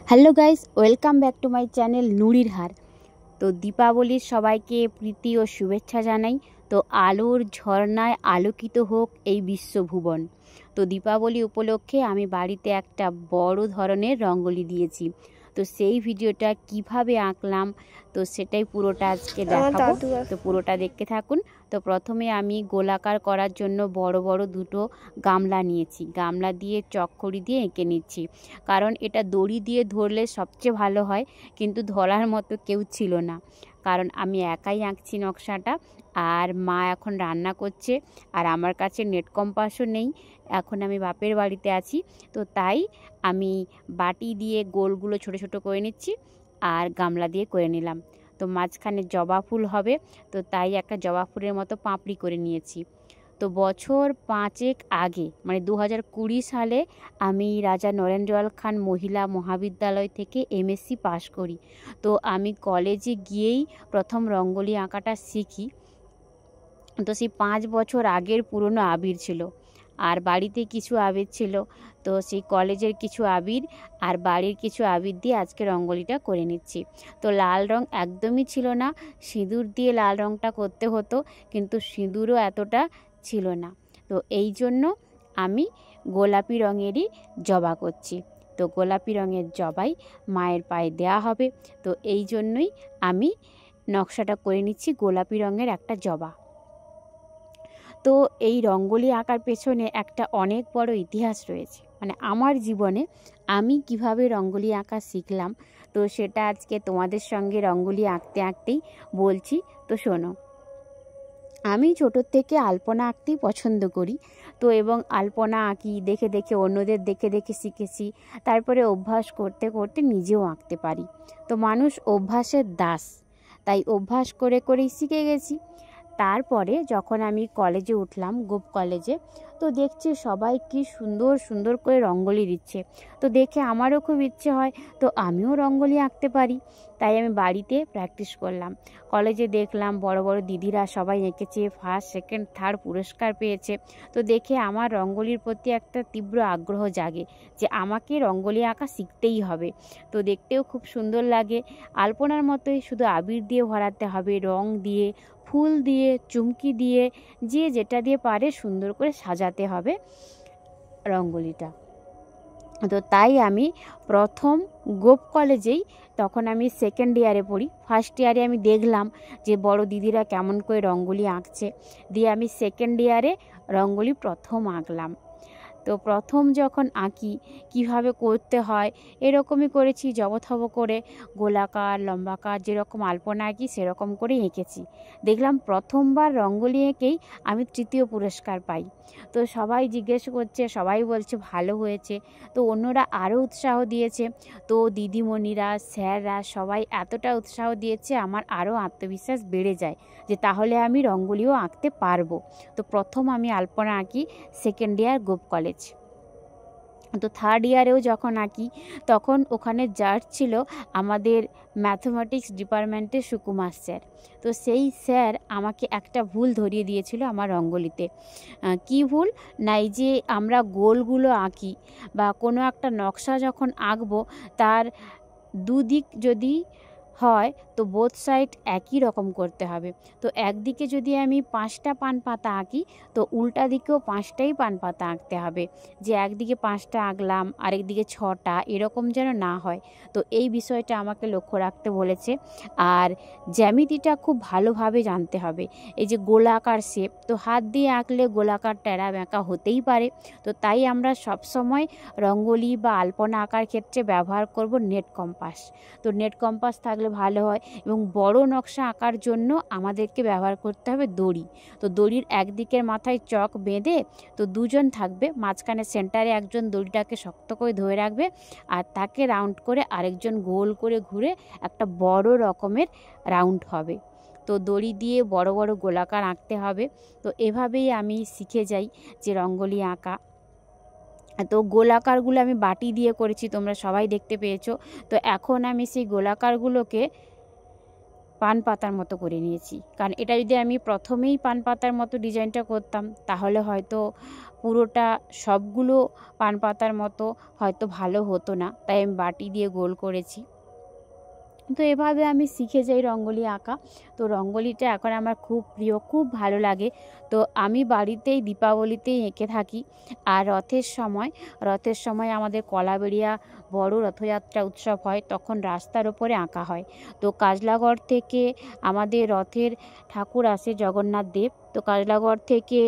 Hello guys, welcome back to my channel নুড়ির হার। তো দীপাবলির সবাইকে প্রীতি ও শুভেচ্ছা জানাই। তো আলোর ঝর্ণায় আলোকিত হোক এই বিশ্বভুবন। তো দীপাবলি উপলক্ষে আমি বাড়িতে একটা বড় ধরনের রঙ্গোলি দিয়েছি। তো সেই ভিডিওটা কিভাবে আঁকলাম তো সেটাই পুরোটা আজকে দেখাবো। তো পুরোটা দেখতে থাকুন। তো প্রথমে আমি গোলাকার করার জন্য বড় বড় দুটো গামলা নিয়েছি। গামলা দিয়ে চক্করি দিয়ে এঁকে নিচ্ছি, কারণ এটা দড়ি দিয়ে ধরলে সবচেয়ে ভালো হয়, কিন্তু ধরার মতো কেউ ছিল না, কারণ আমি একাই আঁকছি নকশাটা। আর মা এখন রান্না করছে, আর আমার কাছে নেট কম্পাসও নেই, এখন আমি বাপের বাড়িতে আছি। তো তাই আমি বাটি দিয়ে গোলগুলো ছোট ছোট করে নিচ্ছি আর গামলা দিয়ে করে নিলাম। তো মাঝখানে জবা ফুল হবে, তো তাই একটা জবা ফুলের মতো পাপড়ি করে নিয়েছি। তো বছর 5 আগে মানে 2020 সালে আমি রাজা নরেন্দ্রলাল খান মহিলা মহাবিদ্যালয় থেকে এমএসসি পাশ করি। তো আমি কলেজে গিয়েই প্রথম রঙ্গোলি আঁকাটা শিখি। তো সেই 5 বছর আগের পুরনো আবির ছিল, আর বাড়িতে কিছু আবির ছিল। তো সেই কলেজের কিছু আবির আর বাড়ির কিছু আবির দিয়ে আজকে রঙ্গোলিটা করে নিচ্ছি। তো লাল রং একদমই ছিল না, সিঁদুর দিয়ে লাল রংটা করতে হতো, কিন্তু সিঁদুরও এতটা ছিল না। তো এই জন্য আমি গোলাপি রঙেরই জবা করছি। তো গোলাপি রঙের জবাই মায়ের পায়ে দেয়া হবে। তো এই জন্যই আমি নকশাটা করে নিচ্ছি গোলাপি রঙের একটা জবা। তো এই রঙ্গোলি আঁকার পেছনে একটা অনেক বড় ইতিহাস রয়েছে, মানে আমার জীবনে আমি কিভাবে রঙ্গোলি আঁকা শিখলাম, তো সেটা আজকে তোমাদের সঙ্গে রঙ্গোলি আঁকতে আঁকতেই বলছি। তো শোনো, আমি ছোটোর থেকে আলপনা আঁকতেই পছন্দ করি। তো এবং আলপনা আঁকি দেখে দেখে, অন্যদের দেখে দেখে শিখেছি, তারপরে অভ্যাস করতে করতে নিজেও আঁকতে পারি। তো মানুষ অভ্যাসের দাস, তাই অভ্যাস করে করেই শিখে গেছি। তারপরে যখন আমি কলেজে উঠলাম, গোপ কলেজে, তো দেখছি সবাই কি সুন্দর সুন্দর করে রঙ্গোলি দিচ্ছে। তো দেখে আমারও খুব ইচ্ছে হয়, তো আমিও রঙ্গোলি আঁকতে পারি। তাই আমি বাড়িতে প্র্যাকটিস করলাম। কলেজে দেখলাম বড় বড় দিদিরা সবাই এঁকেছে, ফার্স্ট সেকেন্ড থার্ড পুরস্কার পেয়েছে। তো দেখে আমার রঙ্গোলির প্রতি একটা তীব্র আগ্রহ জাগে যে আমাকে রঙ্গোলি আঁকা শিখতেই হবে। তো দেখতেও খুব সুন্দর লাগে, আলপনার মতোই, শুধু আবির দিয়ে ভরাতে হবে, রং দিয়ে, ফুল দিয়ে, চুমকি দিয়ে, যে যেটা দিয়ে পারে সুন্দর করে সাজাতে হবে রঙ্গোলিটা। তো তাই আমি প্রথম গোপ কলেজেই, তখন আমি সেকেন্ড ইয়ারে পড়ি, ফার্স্ট ইয়ারে আমি দেখলাম যে বড় দিদিরা কেমন করে রঙ্গোলি আঁকছে, দিয়ে আমি সেকেন্ড ইয়ারে রঙ্গোলি প্রথম আঁকলাম। তো প্রথম যখন আঁকি কিভাবে করতে হয় এরকমই করেছি, জবথব করে গোলাকার লম্বাকার যেরকম আলপনা আঁকি সেরকম করেই এঁকেছি। দেখলাম প্রথমবার রঙ্গোলি এঁকেই আমি তৃতীয় পুরস্কার পাই। তো সবাই জিজ্ঞেস করছে, সবাই বলছে ভালো হয়েছে। তো অন্যরা আরও উৎসাহ দিয়েছে। তো দিদিমণিরা, স্যাররা সবাই এতটা উৎসাহ দিয়েছে, আমার আরও আত্মবিশ্বাস বেড়ে যায় যে তাহলে আমি রঙ্গোলিও আঁকতে পারবো। তো প্রথম আমি আলপনা আঁকি সেকেন্ড ইয়ার গোপ কলেজ। তো থার্ড ইয়ারেও যখন আঁকি, তখন ওখানে জাজ ছিল আমাদের ম্যাথমেটিক্স ডিপার্টমেন্টের সুকুমার স্যার। তো সেই স্যার আমাকে একটা ভুল ধরিয়ে দিয়েছিল আমার রঙ্গোলিতে। কি ভুল? না, এই যে আমরা গোলগুলো আঁকি বা কোনো একটা নকশা যখন আঁকবো, তার দুদিক যদি হয় তো বোথ সাইড একই রকম করতে হবে। তো একদিকে যদি আমি 5টা পান পাতা আঁকি, তো উল্টা দিকেও 5টাই পান পাতা আঁকতে হবে, যে একদিকে 5টা আঁকলাম আরেকদিকে 6টা, এরকম যেন না হয়। তো এই বিষয়টা আমাকে লক্ষ্য রাখতে বলেছে। আর জ্যামিতিটা খুব ভালোভাবে জানতে হবে। এই যে গোলাকার শেপ, তো হাত দিয়ে আঁকলে গোলাকার টেরা বেঁকা হতেই পারে। তো তাই আমরা সবসময় রঙ্গোলি বা আলপনা আঁকার ক্ষেত্রে ব্যবহার করব নেট কম্পাস। তো নেট কম্পাস থাকলে ভালো হয়। এবং বড় নকশা আঁকার জন্য আমাদেরকে ব্যবহার করতে হবে দড়ি। তো দড়ির একদিকের মাথায় চক বেঁধে, তো দুজন থাকবে, মাঝখানে সেন্টারে একজন দড়িটাকে শক্ত করে ধরে রাখবে, আর তাকে রাউন্ড করে আরেকজন গোল করে ঘুরে একটা বড় রকমের রাউন্ড হবে। তো দড়ি দিয়ে বড় বড় গোলাকার আঁকতে হবে। তো এভাবেই আমি শিখে যাই যে রঙ্গোলি আঁকা। তো গোলাকারগুলো আমি বাটি দিয়ে করেছি, তোমরা সবাই দেখতে পেয়েছো। তো এখন আমি সেই গোলাকারগুলোকে পান পাতার মতো করে নিয়েছি, কারণ এটা যদি আমি প্রথমেই পান পাতার মতো ডিজাইনটা করতাম তাহলে হয়তো পুরোটা সবগুলো পান পাতার মতো হয়তো ভালো হতো না, তাই আমি বাটি দিয়ে গোল করেছি। তো এভাবে আমি শিখে যাই রঙ্গোলি আঁকা। তো রঙ্গোলিটা এখন আমার খুব প্রিয়, খুব ভালো লাগে। তো আমি বাড়িতেই দীপাবলিতেই এঁকে থাকি। আর রথের সময় আমাদের কলাবেড়িয়া বড় রথযাত্রা উৎসব হয়, তখন রাস্তার ওপরে আঁকা হয়। তো কাজলাগড় থেকে আমাদের রথের ঠাকুর আসে জগন্নাথ দেব। তো কাজলাগড় থেকে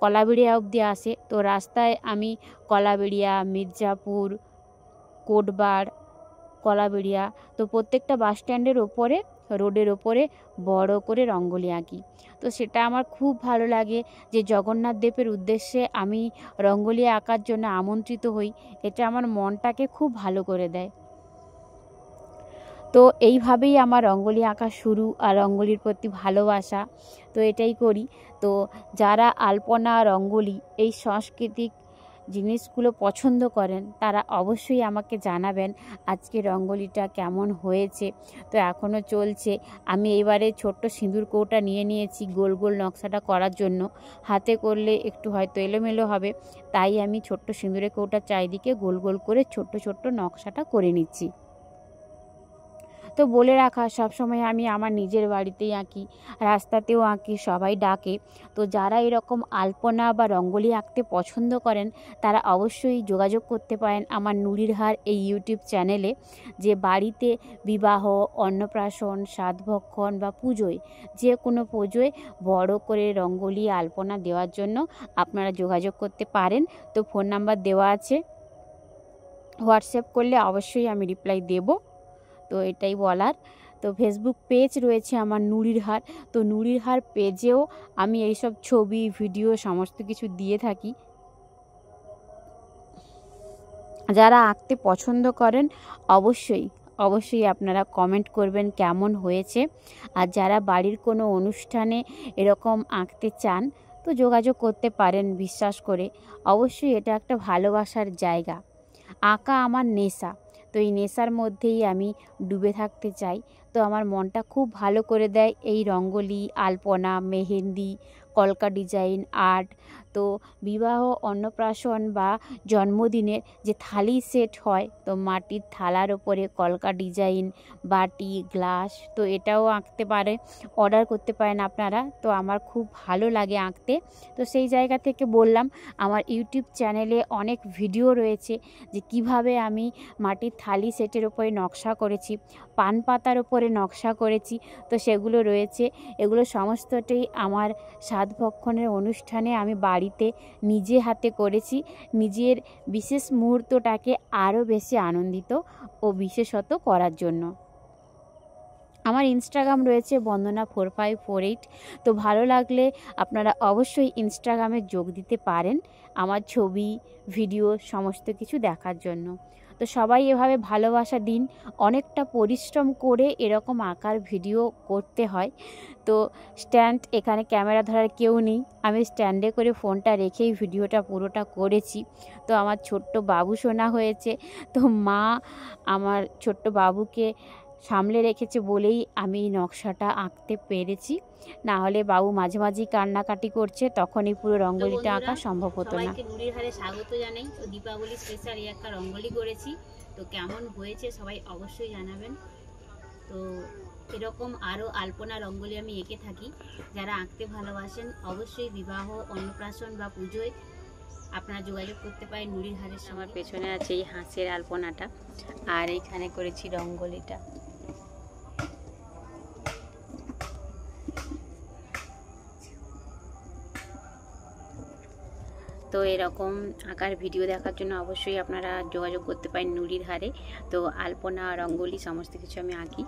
কলাবেড়িয়া অবধি আসে। তো রাস্তায় আমি কলাবেড়িয়া, মির্জাপুর, কোটবার, কলাবেড়িয়া, তো প্রত্যেকটা বাস স্ট্যান্ডের ওপরে, রোডের ওপরে বড় করে রঙ্গোলি আঁকি। তো সেটা আমার খুব ভালো লাগে যে জগন্নাথ দেবের উদ্দেশ্যে আমি রঙ্গোলি আঁকার জন্য আমন্ত্রিত হই। এটা আমার মনটাকে খুব ভালো করে দেয়। তো এইভাবেই আমার রঙ্গোলি আঁকা শুরু, আর রঙ্গোলির প্রতি ভালোবাসা। তো এটাই করি। তো যারা আলপনা, রঙ্গোলি এই সাংস্কৃতিক জিনিসগুলো পছন্দ করেন তারা অবশ্যই আমাকে জানাবেন আজকে রঙ্গোলিটা কেমন হয়েছে। তো এখনও চলছে। আমি এবারে ছোট্ট সিঁদুর কৌটা নিয়ে নিয়েছি গোল গোল নকশাটা করার জন্য। হাতে করলে একটু হয়তো এলোমেলো হবে, তাই আমি ছোট্ট সিঁদুরের কৌটার চারিদিকে গোল গোল করে ছোট্ট ছোট্ট নকশাটা করে নিচ্ছি। তো বলে রাখা, সবসময় আমি আমার নিজের বাড়িতেই আঁকি, রাস্তাতেও আঁকি, সবাই ডাকে। তো যারা এরকম আলপনা বা রঙ্গোলি আঁকতে পছন্দ করেন তারা অবশ্যই যোগাযোগ করতে পারেন আমার নুড়ির হার এই ইউটিউব চ্যানেলে। যে বাড়িতে বিবাহ, অন্নপ্রাশন, সাধভক্ষণ বা পুজোয়, যে কোনো পুজোয় বড় করে রঙ্গোলি আলপনা দেওয়ার জন্য আপনারা যোগাযোগ করতে পারেন। তো ফোন নাম্বার দেওয়া আছে, হোয়াটসঅ্যাপ করলে অবশ্যই আমি রিপ্লাই দেব। তো এটাই বলার। তো ফেসবুক পেজ রয়েছে আমার নুড়ির হার। তো নুড়ির হার পেজেও আমি এইসব ছবি, ভিডিও সমস্ত কিছু দিয়ে থাকি। যারা আঁকতে পছন্দ করেন অবশ্যই আপনারা কমেন্ট করবেন কেমন হয়েছে। আর যারা বাড়ির কোনো অনুষ্ঠানে এরকম আঁকতে চান তো যোগাযোগ করতে পারেন বিশ্বাস করে। অবশ্যই এটা একটা ভালোবাসার জায়গা। আঁকা আমার নেশা। তো এই নেশার মধ্যেই আমি ডুবে থাকতে চাই। তো আমার মনটা খুব ভালো করে দেয় এই রঙ্গোলি, আলপনা, মেহেন্দি, কলকা ডিজাইন, আর্ট। তো বিবাহ, অন্নপ্রাশন বা জন্মদিনের যে থালি সেট হয়, তো মাটির থালার ওপরে কলকা ডিজাইন, বাটি, গ্লাস, তো এটাও আঁকতে পারে, অর্ডার করতে পারেন আপনারা। তো আমার খুব ভালো লাগে আঁকতে। তো সেই জায়গা থেকে বললাম আমার ইউটিউব চ্যানেলে অনেক ভিডিও রয়েছে যে কিভাবে আমি মাটির থালি সেটের ওপরে নকশা করেছি, পান পাতার ওপরে নকশা করেছি। তো সেগুলো রয়েছে। এগুলো সমস্তটাই আমার সাধভক্ষণের অনুষ্ঠানে আমি বাড়িতে নিজে হাতে করেছি, নিজের বিশেষ মুহূর্তটাকে আরও বেশি আনন্দিত ও বিশেষত করার জন্য। আমার ইনস্টাগ্রাম রয়েছে বন্দনা4548। তো ভালো লাগলে আপনারা অবশ্যই ইনস্টাগ্রামে যোগ দিতে পারেন আমার ছবি, ভিডিও সমস্ত কিছু দেখার জন্য। তো সবাই এভাবে ভালোবাসা দিন। অনেকটা পরিশ্রম করে এরকম আঁকার ভিডিও করতে হয়। তো স্ট্যান্ড, এখানে ক্যামেরা ধরার কেউ নেই, আমি স্ট্যান্ডে করে ফোনটা রেখেই ভিডিওটা পুরোটা করেছি। তো আমার ছোট্ট বাবু সোনা হয়েছে। তো মা আমার ছোট্ট বাবুকে সামলে রেখেছে বলেই আমি এই নকশাটা আঁকতে পেরেছি। না হলে বাবু মাঝে মাঝেই কান্নাকাটি করছে, তখনই পুরো রঙ্গোলিটা আঁকা সম্ভব হতো না। সবাইকে নুড়ির হারে স্বাগত জানাই। তো দীপাবলি স্পেশাল এই একটা রঙ্গোলি করেছি। তো কেমন হয়েছে সবাই অবশ্যই জানাবেন। তো এরকম আরও আলপনা, রঙ্গোলি আমি এঁকে থাকি। যারা আঁকতে ভালোবাসেন অবশ্যই বিবাহ, অন্নপ্রাশন বা পুজোয় আপনারা যোগাযোগ করতে পারেন নুড়ির হারের। আমার পেছনে আছে এই হাঁসের আলপনাটা, আর এইখানে করেছি রঙ্গোলিটা। তো এরকম আঁকার ভিডিও দেখার জন্য অবশ্যই আপনারা যোগাযোগ করতে পারেন নুড়ির হারে। তো আলপনা, রঙ্গোলি সমস্ত কিছু আমি আঁকি।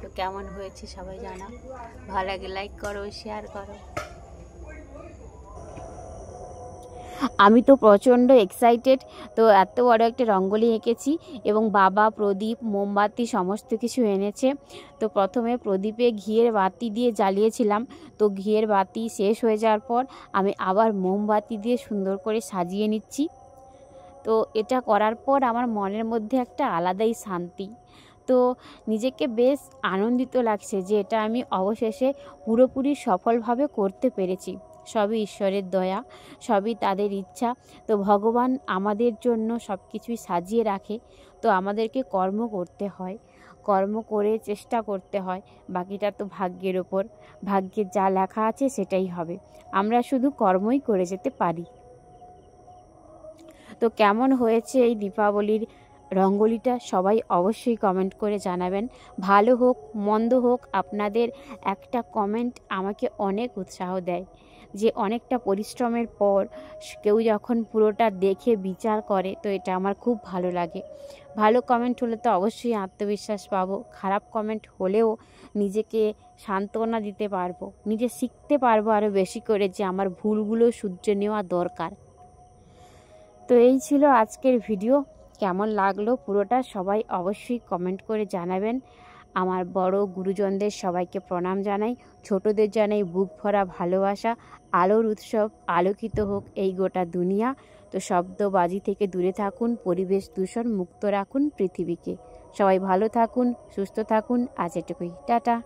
তো কেমন হয়েছে সবাই জানাও, ভালো লাগে লাইক করো, শেয়ার করো। আমি তো প্রচণ্ড এক্সাইটেড। তো এত বড় একটা রঙ্গোলি এঁকেছি এবং বাবা প্রদীপ, মোমবাতি সমস্ত কিছু এনেছে। তো প্রথমে প্রদীপে ঘিয়ের বাতি দিয়ে জ্বালিয়েছিলাম। তো ঘিয়ের বাতি শেষ হয়ে যাওয়ার পর আমি আবার মোমবাতি দিয়ে সুন্দর করে সাজিয়ে নিচ্ছি। তো এটা করার পর আমার মনের মধ্যে একটা আলাদাই শান্তি। তো নিজেকে বেশ আনন্দিত লাগছে যে এটা আমি অবশেষে পুরোপুরি সফলভাবে করতে পেরেছি। সবই ঈশ্বরের দয়া, সবই তাদের ইচ্ছা। তো ভগবান আমাদের জন্য সব কিছুই সাজিয়ে রাখে, তো আমাদেরকে কর্ম করতে হয়, কর্ম করে চেষ্টা করতে হয়। বাকিটা তো ভাগ্যের ওপর, ভাগ্যে যা লেখা আছে সেটাই হবে, আমরা শুধু কর্মই করে যেতে পারি। তো কেমন হয়েছে এই দীপাবলির রঙ্গোলিটা সবাই অবশ্যই কমেন্ট করে জানাবেন। ভালো হোক মন্দ হোক, আপনাদের একটা কমেন্ট আমাকে অনেক উৎসাহ দেয়, যে অনেকটা পরিশ্রমের পর কেউ যখন পুরোটা দেখে বিচার করে, তো এটা আমার খুব ভালো লাগে। ভালো কমেন্ট হলে তো অবশ্যই আত্মবিশ্বাস পাবো, খারাপ কমেন্ট হলেও নিজেকে সান্ত্বনা দিতে পারবো, নিজে শিখতে পারবো আরও বেশি করে যে আমার ভুলগুলো শুধরে নেওয়া দরকার। তো এই ছিল আজকের ভিডিও, কেমন লাগলো পুরোটা সবাই অবশ্যই কমেন্ট করে জানাবেন। আমার বড় গুরুজনদের সবাইকে প্রণাম জানাই, ছোটদের জানাই বুক ভরা ভালোবাসা। আলোর উৎসব, আলোকিত হোক এই গোটা দুনিয়া। তো শব্দবাজি থেকে দূরে থাকুন, পরিবেশ দূষণ মুক্ত রাখুন পৃথিবীকে। সবাই ভালো থাকুন, সুস্থ থাকুন, আজ এটুকুই, টাটা।